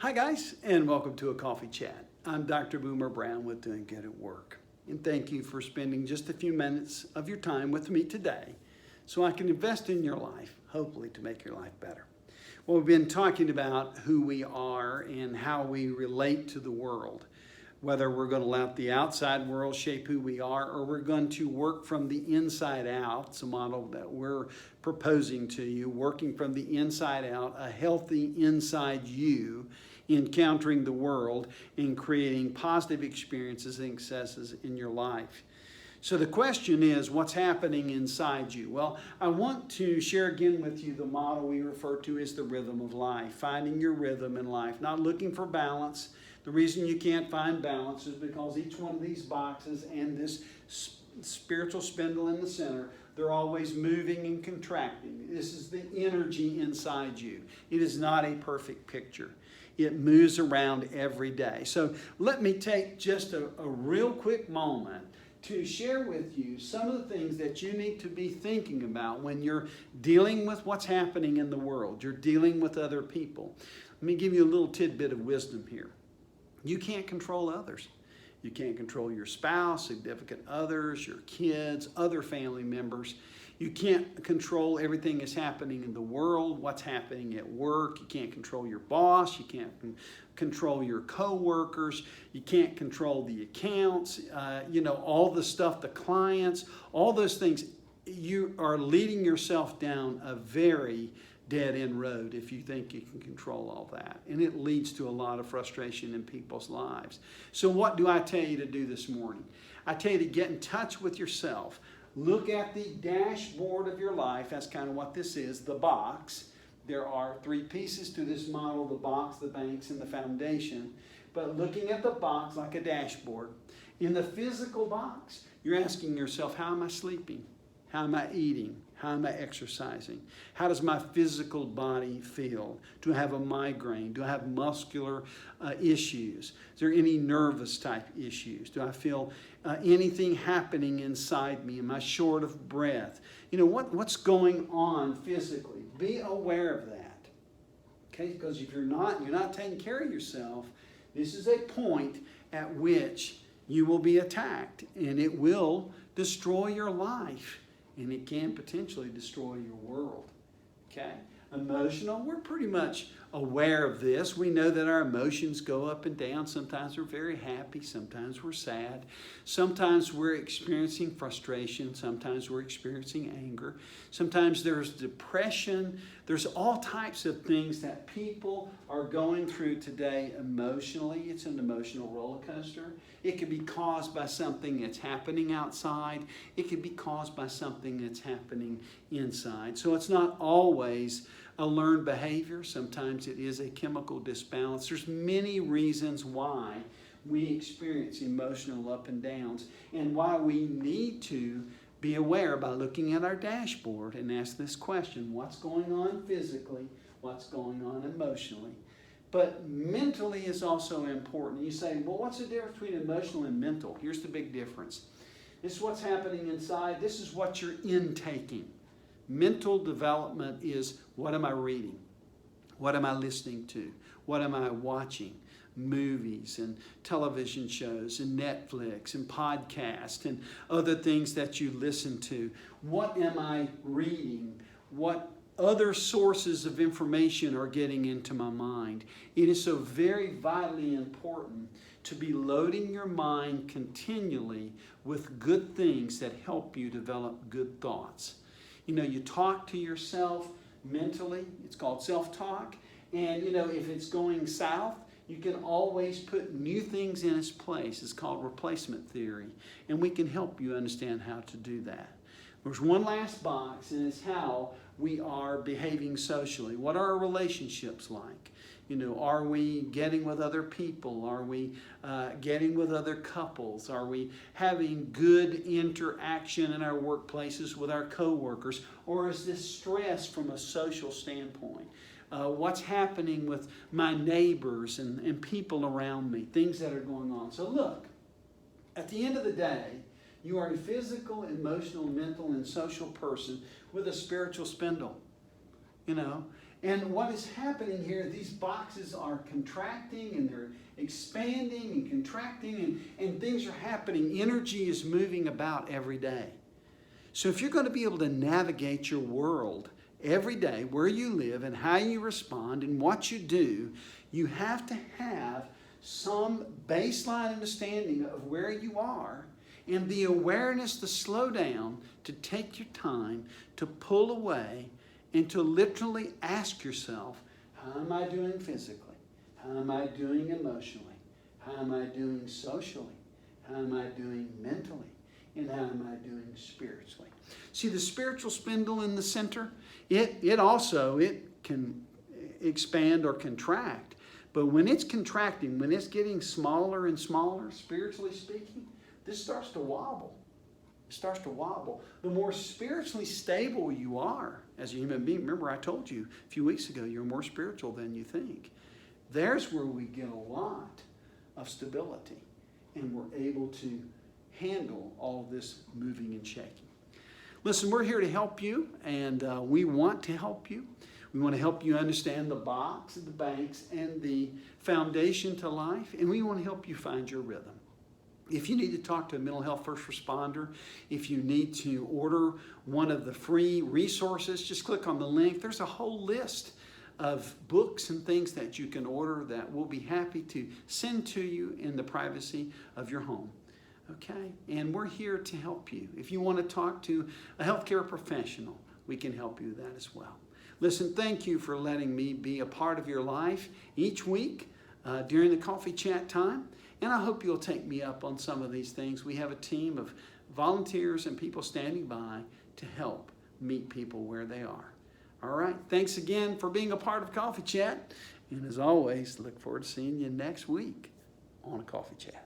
Hi guys, and welcome to a coffee chat. I'm Dr. Boomer Brown with Doing Good at Work. And thank you for spending just a few minutes of your time with me today so I can invest in your life, hopefully to make your life better. Well, we've been talking about who we are and how we relate to the world, whether we're going to let the outside world shape who we are or we're going to work from the inside out. It's a model that we're proposing to you, working from the inside out, a healthy inside you, encountering the world and creating positive experiences and successes in your life. So the question is, what's happening inside you? Well, I want to share again with you the model we refer to as the rhythm of life, finding your rhythm in life, not looking for balance. The reason you can't find balance is because each one of these boxes and this spiritual spindle in the center, they're always moving and contracting. This is the energy inside you. It is not a perfect picture. It moves around every day. So let me take just a real quick moment to share with you some of the things that you need to be thinking about when you're dealing with what's happening in the world. You're dealing with other people. Let me give you a little tidbit of wisdom here. You can't control others. You can't control your spouse, significant others, your kids, other family members. You can't control everything that's happening in the world, what's happening at work. You can't control your boss. You can't control your co-workers. You can't control the accounts, all the stuff, the clients, all those things. You are leading yourself down a very dead-end road if you think you can control all that. And it leads to a lot of frustration in people's lives. So what do I tell you to do this morning? I tell you to get in touch with yourself. Look at the dashboard of your life. That's kind of what this is, the box. There are three pieces to this model: the box, the banks, and the foundation. But looking at the box like a dashboard, in the physical box, you're asking yourself, how am I sleeping? How am I eating? How am I exercising? How does my physical body feel? Do I have a migraine? Do I have muscular issues? Is there any nervous type issues? Do I feel anything happening inside me? Am I short of breath? What's going on physically? Be aware of that. Okay? Because if you're not taking care of yourself, this is a point at which you will be attacked, and it will destroy your life. And it can potentially destroy your world. Okay? Emotional, we're pretty much aware of this. We know that our emotions go up and down. Sometimes we're very happy. Sometimes we're sad. Sometimes we're experiencing frustration. Sometimes we're experiencing anger. Sometimes there's depression. There's all types of things that people are going through today emotionally. It's an emotional roller coaster. It could be caused by something that's happening outside. It could be caused by something that's happening inside. So it's not always a learned behavior. Sometimes it is a chemical disbalance. There's many reasons why we experience emotional up and downs and why we need to be aware by looking at our dashboard and ask this question: what's going on physically? What's going on emotionally? But mentally is also important. You say, well, what's the difference between emotional and mental? Here's the big difference. This is what's happening inside. This is what you're intaking. Mental development is, what am I reading? What am I listening to? What am I watching? Movies and television shows and Netflix and podcasts and other things that you listen to. What am I reading? What other sources of information are getting into my mind? It is so very vitally important to be loading your mind continually with good things that help you develop good thoughts. You talk to yourself mentally. It's called self-talk. And, if it's going south, you can always put new things in its place. It's called replacement theory. And we can help you understand how to do that. There's one last box, and it's how we are behaving socially. What are our relationships like? Are we getting with other people? Are we getting with other couples? Are we having good interaction in our workplaces with our coworkers? Or is this stress from a social standpoint? What's happening with my neighbors and people around me? Things that are going on. So look, at the end of the day, you are a physical, emotional, mental, and social person with a spiritual spindle. And what is happening here, these boxes are contracting and they're expanding and contracting, and things are happening. Energy is moving about every day. So if you're going to be able to navigate your world every day, where you live and how you respond and what you do, you have to have some baseline understanding of where you are and the awareness to slow down, to take your time, to pull away, and to literally ask yourself, how am I doing physically? How am I doing emotionally? How am I doing socially? How am I doing mentally? And how am I doing spiritually? See the spiritual spindle in the center? It can expand or contract. But when it's contracting, when it's getting smaller and smaller, spiritually speaking, this starts to wobble. It starts to wobble. The more spiritually stable you are as a human being, remember I told you a few weeks ago, you're more spiritual than you think. There's where we get a lot of stability, and we're able to handle all of this moving and shaking. Listen, we're here to help you, and we want to help you. We want to help you understand the box, the banks, and the foundation to life, and we want to help you find your rhythm. If you need to talk to a mental health first responder, if you need to order one of the free resources, just click on the link. There's a whole list of books and things that you can order that we'll be happy to send to you in the privacy of your home. Okay? And we're here to help you. If you want to talk to a healthcare professional, we can help you with that as well. Listen, thank you for letting me be a part of your life each week during the coffee chat time. And I hope you'll take me up on some of these things. We have a team of volunteers and people standing by to help meet people where they are. All right. Thanks again for being a part of Coffee Chat. And as always, look forward to seeing you next week on a Coffee Chat.